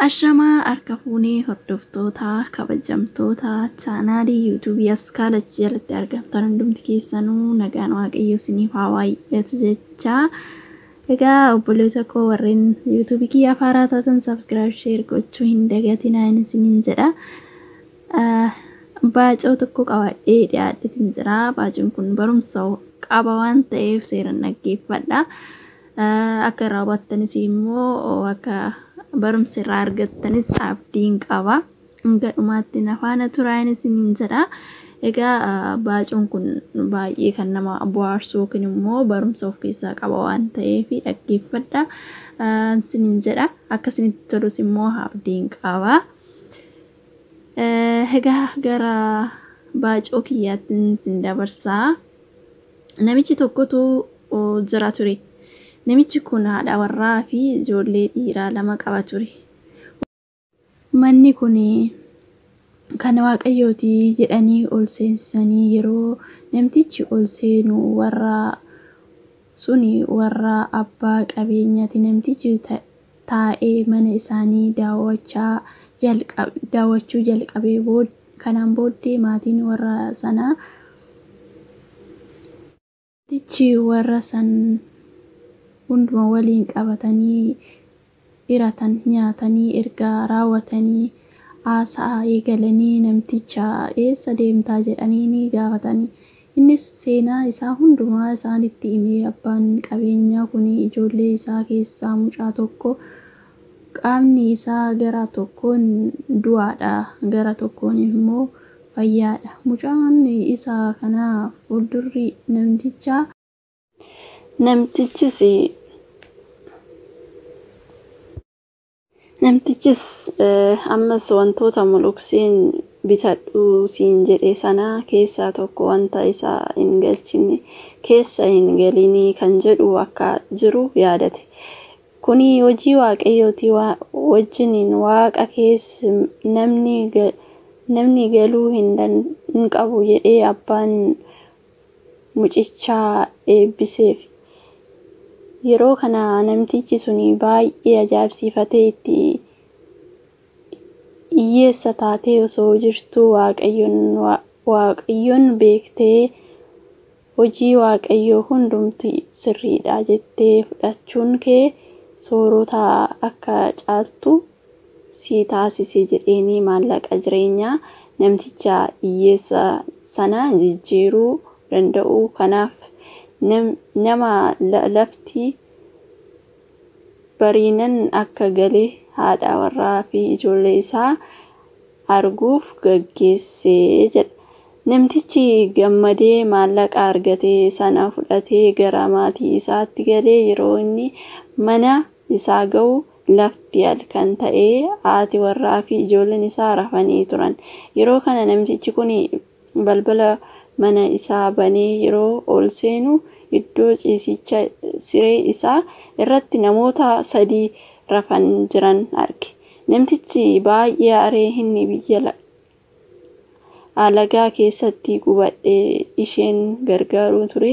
Ashamaa harka fuunee hordoftoota kabajamtoota chaanaalii yuutuubii Askaalech jalatti argamtan hundumti keessanuu nagaan waaqayyo isiniif haa baay'atu jecha. Egaa obboleessa koo warreen yuutuubii kiyya haaraa taatan sabskiraayib sheer gochuu hin dagatinaa isiniin jedha. Baacoo tokko qabadhee dhiyaadheetiin jira. Baacoon kun barumsa qaba waan ta'eef seeraan dhaggeeffadha. Akka raawwattanis immoo akka barumsa irraa argattanis abdiin qaba. Hanga dhumaatti nafaana turaan isiniin jedha. Egaa baacoon kun baay'ee kan nama bohaarsu yookiin immoo barumsa of keessaa qaba waan ta'eef dhaggeeffadha isiniin jedha. Akka isinitti tolus immoo abdiin qaba. Egaa gara baacoo kiyyaatti isin dabarsaa. Namichi tokkotu jira ture. Namichi kun haadha warraa fi ijoollee dhiiraa lama qaba ture. Manni kun kan waaqayyooti jedhanii ol seensanii yeroo namtichi ol seenu warra abbaa qabeenyaati. Namtichi taa'ee mana isaanii daawwachuu jalqabee kanaan booddee maatiin warra sanaa namtichi warra san hunduma waliin qabatanii hiratan nyaatanii erga raawwatanii haasaa eegalanii namticha eessa deemtaa jedhanii ni gaafatanii. Innis seenaa isaa hundumaa isaanitti himee abbaan qabeenyaa kun ijoollee isaa keessaa mucaa tokko qaamni isaa gara tokkoon du'aadha, gara tokkoon immoo fayyaadha. Mucaan isaa kana fuuldurri namtichis ammas wantoota mulukseen bitadhu siin jedhe sana keessaa tokko wanta isaa hin galchine keessa hin galinii kan jedhu akka jiru yaadate. Kuni hojii waaqayyooti. Wajjiniin waaqa keessa namni galuu hin qabu jedhee abbaan mucichaa eebbiseef. Yeroo kana namtichi suni baay'ee ajaa'ibsiifatee itti hiyyeessa taatee osoo jirtuu waaqayyoon beektee hojii waaqayyoo hundumti sirriidha jettee fudhachuun kee soorota akka caaltu si taasise jedheenii maallaqa jireenyaa namticha hiyyeessa sana jijjiiruu danda'u. Kanaaf nama lafti bariinan akka galee haadha warraa fi ijoollee isaa arguuf gaggeessee jedha. Namtichi gammadee maallaqa argate sana fudhatee gara maatii isaatti galee yeroo inni mana isaa ga'u lafti halkan ta'ee haati warraa fi ijoolleen isaa rafanii turan. Yeroo kana namtichi kun balbala mana isaa banee yeroo ol seenu iddoo ciisicha siree isaa irratti namoota 3 rafan jiran arge. Namtichi baay'ee aaree inni biyya alagaa keessatti qubadhee isheen gargaaruu ture.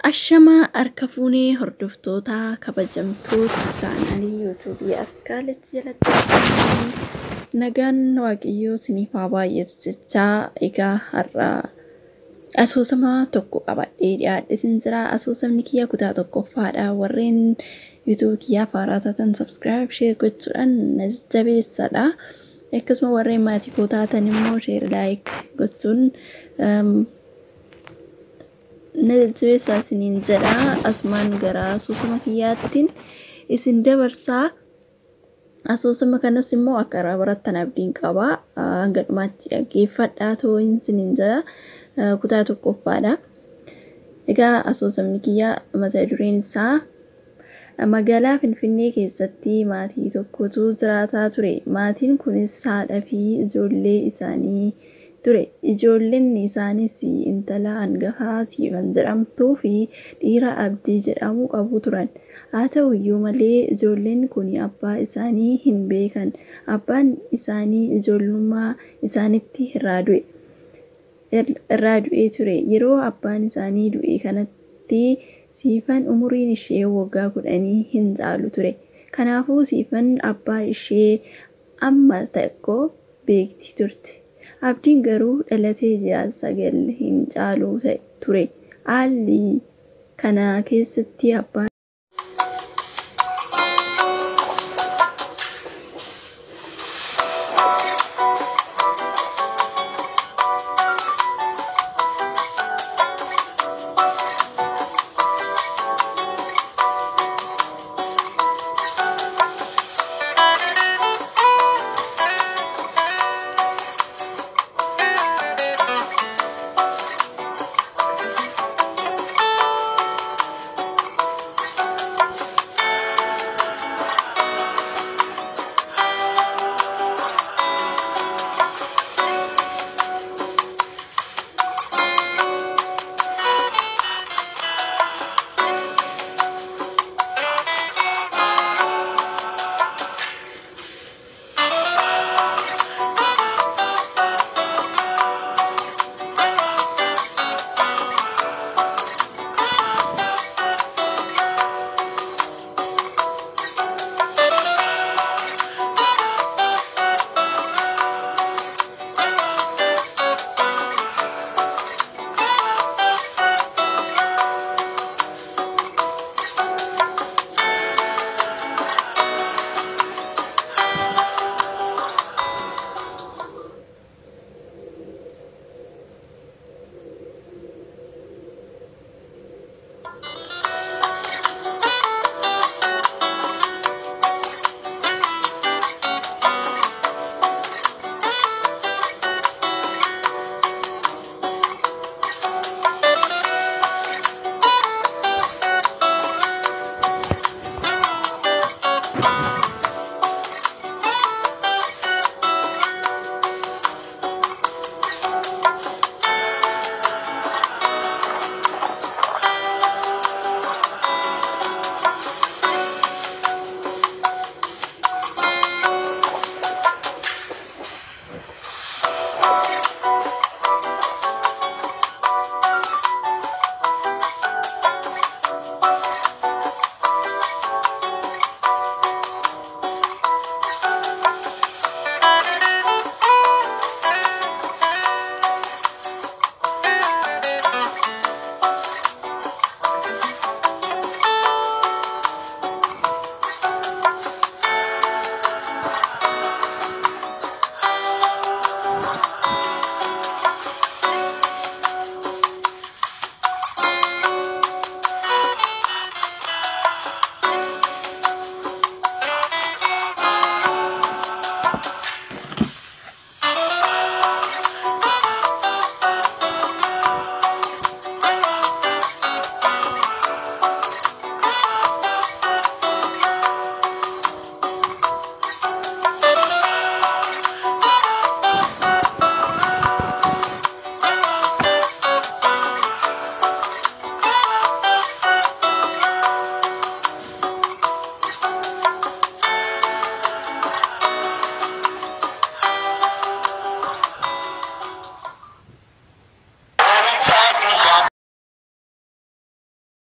Ashamaa harka fuunee hordoftoota kabajamtoota chaanaalii yuutuubii Askaalech jalatti Nagaan Waaqayyoo isiniif haa baay'atu jechaa egaa har'a asoosama tokko qabadhee dhiyaadheetin jira. Asoosamni kiyya kutaa tokkoffaadha. Warreen yuutuubii kiyyaaf haaraa taatan sabskiraayib sheer gochuudhaan na jajjabeessaa. Akkasuma warreen maatii koo taatan immoo sheer laayik gochuun na jajjabeessaa isiniin jedha. Asumaan gara asoosama kiyyaattiin isin dabarsaa. Asoosama kanas immoo akka irraa barattan abdiin qaba. Hanga dhumaatti dhaggeeffadhaa too'in isiniin jedha. Kutaa tokkoffaadha. Egaa asoosamni kiyya mata dureen isaa magaalaa Finfinnee keessatti maatii tokkotu jiraataa ture. Maatiin kunis haadhaa fi ijoollee isaanii ture. Ijoolleen isaanis intala hangafaa Siifan jedhamtuu fi dhiira Abdii jedhamu qabu turan. Haa ta'u iyyuu malee ijoolleen kun abbaa isaanii hin beekan. Abbaan isaanii ijoollummaa isaanitti irraa du'ee ture. Yeroo abbaan isaanii du'e kanatti Siifan umuriin ishee waggaa 10 hin caalu ture. Kanaafuu Siifan abbaa ishee amma tokko beekti turte. Abdiin garuu dhalatee ji'a 9 hin caalu ture. Haalli kana keessatti abbaa